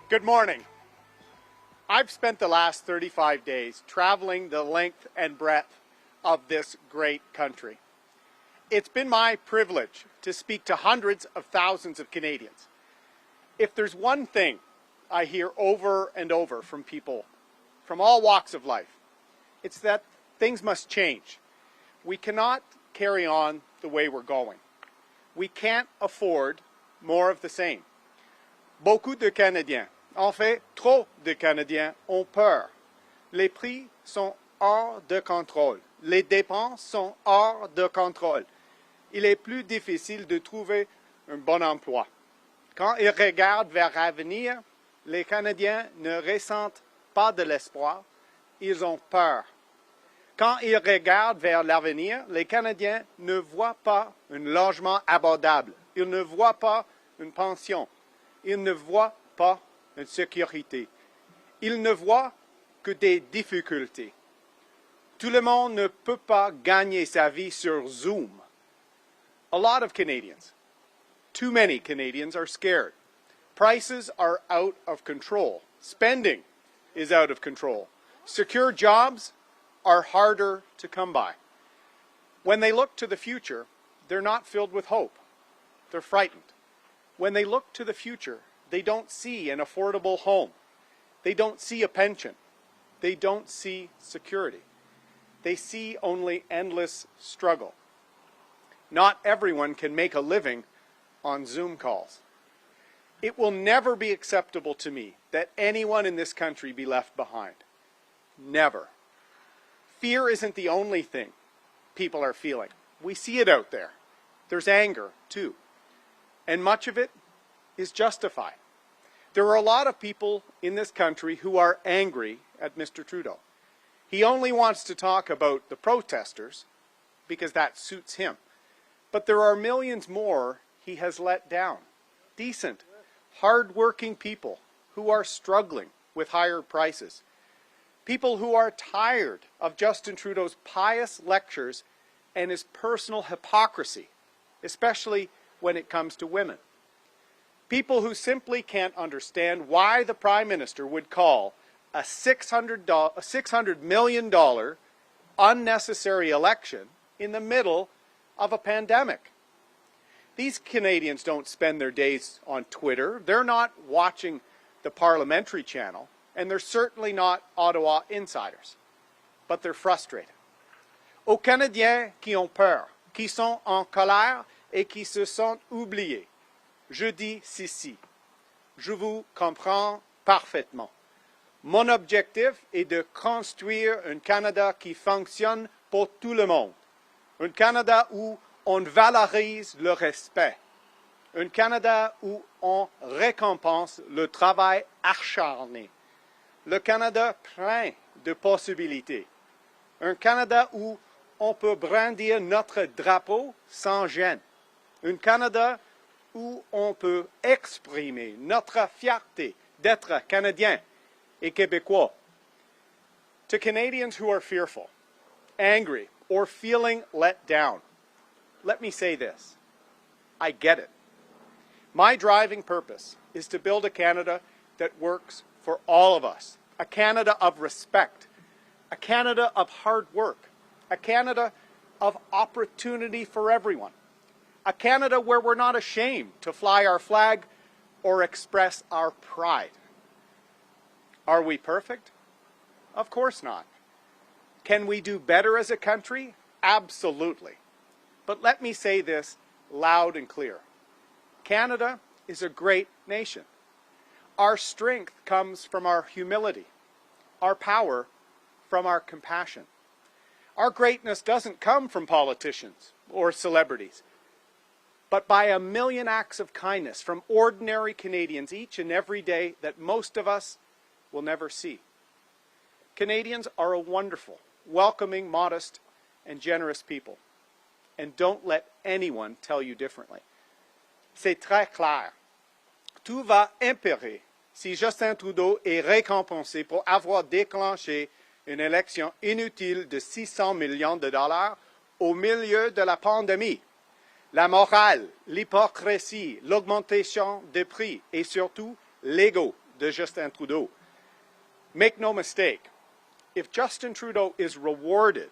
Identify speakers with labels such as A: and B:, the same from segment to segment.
A: Good morning. I've spent the last 35 days traveling the length and breadth of this great country. It's been my privilege to speak to hundreds of thousands of Canadians. If there's one thing I hear over and over from people from all walks of life, it's that things must change. We cannot carry on the way we're going. We can't afford more of the same. Beaucoup de Canadiens, en fait, trop de Canadiens ont peur. Les prix sont hors de contrôle. Les dépenses sont hors de contrôle. Il est plus difficile de trouver un bon emploi. Quand ils regardent vers l'avenir, les Canadiens ne ressentent pas de l'espoir, ils ont peur. Quand ils regardent vers l'avenir, les Canadiens ne voient pas un logement abordable, ils ne voient pas une pension, ils ne voient pas une sécurité. Ils ne voient que des difficultés. Tout le monde ne peut pas gagner sa vie sur Zoom. A lot of Canadians, too many Canadians, are scared. Prices are out of control. Spending is out of control. Secure jobs are harder to come by. When they look to the future, they're not filled with hope. They're frightened. When they look to the future, they don't see an affordable home. They don't see a pension. They don't see security. They see only endless struggle. Not everyone can make a living on Zoom calls. It will never be acceptable to me that anyone in this country be left behind. Never. Fear isn't the only thing people are feeling. We see it out there. There's anger, too. And much of it is justified. There are a lot of people in this country who are angry at Mr. Trudeau. He only wants to talk about the protesters because that suits him. But there are millions more he has let down. Decent, hard-working people who are struggling with higher prices. People who are tired of Justin Trudeau's pious lectures and his personal hypocrisy, especially when it comes to women. People who simply can't understand why the Prime Minister would call a $600 million unnecessary election in the middle of a pandemic. These Canadians don't spend their days on Twitter. They're not watching the parliamentary channel, and they're certainly not Ottawa insiders. But they're frustrated. Aux Canadiens qui ont peur, qui sont en colère et qui se sentent oubliés, je dis ceci. Je vous comprends parfaitement. Mon objectif est de construire un Canada qui fonctionne pour tout le monde. Un Canada où on valorise le respect. Un Canada où on récompense le travail acharné. Le Canada plein de possibilités. Un Canada où on peut brandir notre drapeau sans gêne. Un Canada où on peut exprimer notre fierté d'être Canadien et Québécois. To Canadians who are fearful, angry, or feeling let down, let me say this. I get it. My driving purpose is to build a Canada that works for all of us. A Canada of respect. A Canada of hard work. A Canada of opportunity for everyone. A Canada where we're not ashamed to fly our flag or express our pride. Are we perfect? Of course not. Can we do better as a country? Absolutely. But let me say this loud and clear. Canada is a great nation. Our strength comes from our humility, our power from our compassion. Our greatness doesn't come from politicians or celebrities, but by a million acts of kindness from ordinary Canadians each and every day that most of us will never see. Canadians are a wonderful, welcoming, modest, and generous people. And don't let anyone tell you differently. C'est très clair. Tout va impérer si Justin Trudeau est récompensé pour avoir déclenché une élection inutile de 600 millions de dollars au milieu de la pandémie. La morale, l'hypocrisie, l'augmentation des prix et surtout l'ego de Justin Trudeau. Make no mistake, if Justin Trudeau is rewarded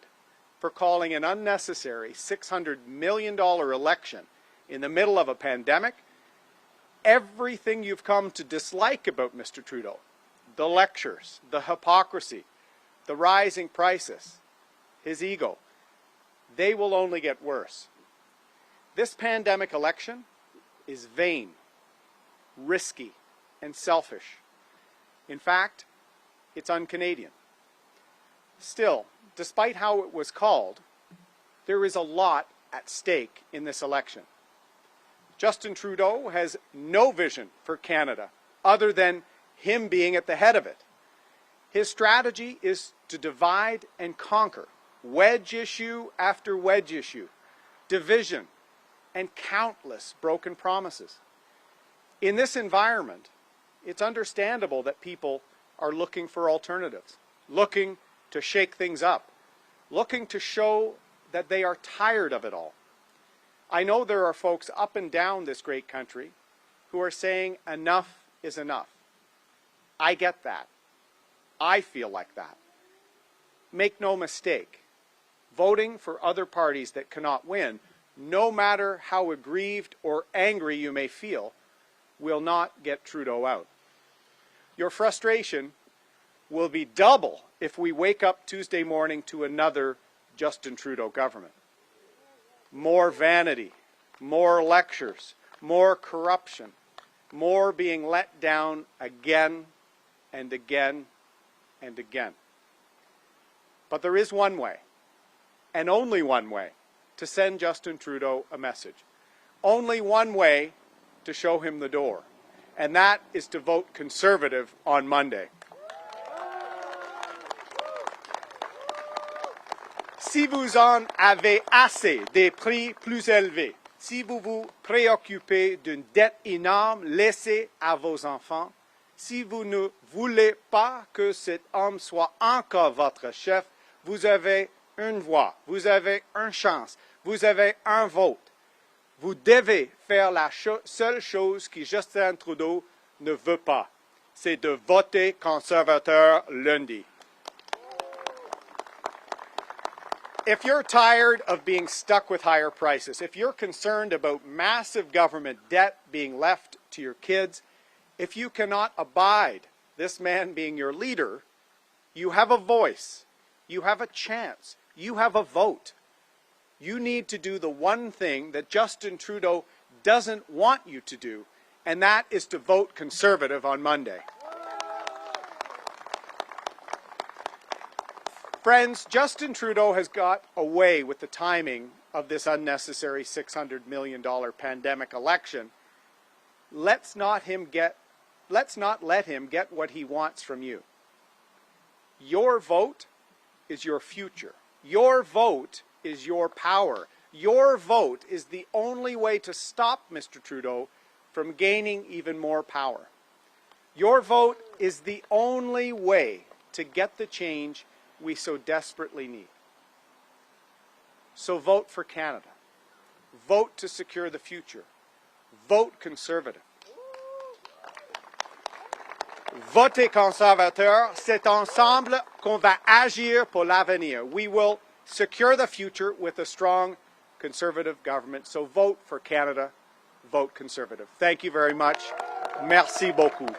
A: for calling an unnecessary $600 million election in the middle of a pandemic, everything you've come to dislike about Mr. Trudeau, the lectures, the hypocrisy, the rising prices, his ego, they will only get worse. This pandemic election is vain, risky, and selfish. In fact, it's un-Canadian. Still, despite how it was called, there is a lot at stake in this election. Justin Trudeau has no vision for Canada other than him being at the head of it. His strategy is to divide and conquer, wedge issue after wedge issue, division, and countless broken promises. In this environment, it's understandable that people are looking for alternatives, looking to shake things up, looking to show that they are tired of it all. I know there are folks up and down this great country who are saying enough is enough. I get that. I feel like that. Make no mistake, voting for other parties that cannot win, no matter how aggrieved or angry you may feel, will not get Trudeau out. Your frustration will be double if we wake up Tuesday morning to another Justin Trudeau government. More vanity, more lectures, more corruption, more being let down again and again and again. But there is one way, and only one way, to send Justin Trudeau a message. Only one way to show him the door, and that is to vote Conservative on Monday. Si vous en avez assez des prix plus élevés, si vous vous préoccupez d'une dette énorme laissée à vos enfants, si vous ne voulez pas que cet homme soit encore votre chef, vous avez une voix, vous avez une chance, vous avez un vote. Vous devez faire la seule chose que Justin Trudeau ne veut pas, c'est de voter Conservateur lundi. If you're tired of being stuck with higher prices, if you're concerned about massive government debt being left to your kids, if you cannot abide this man being your leader, you have a voice, you have a chance, you have a vote. You need to do the one thing that Justin Trudeau doesn't want you to do, and that is to vote Conservative on Monday. Friends, Justin Trudeau has got away with the timing of this unnecessary $600 million pandemic election. Let's not let him get what he wants from you. Your vote is your future. Your vote is your power. Your vote is the only way to stop Mr. Trudeau from gaining even more power. Your vote is the only way to get the change we so desperately need. So vote for Canada. Vote to secure the future. Vote Conservative. Votez Conservateur, c'est ensemble qu'on va agir pour l'avenir. We will secure the future with a strong Conservative government. So vote for Canada, vote Conservative. Thank you very much. Merci beaucoup.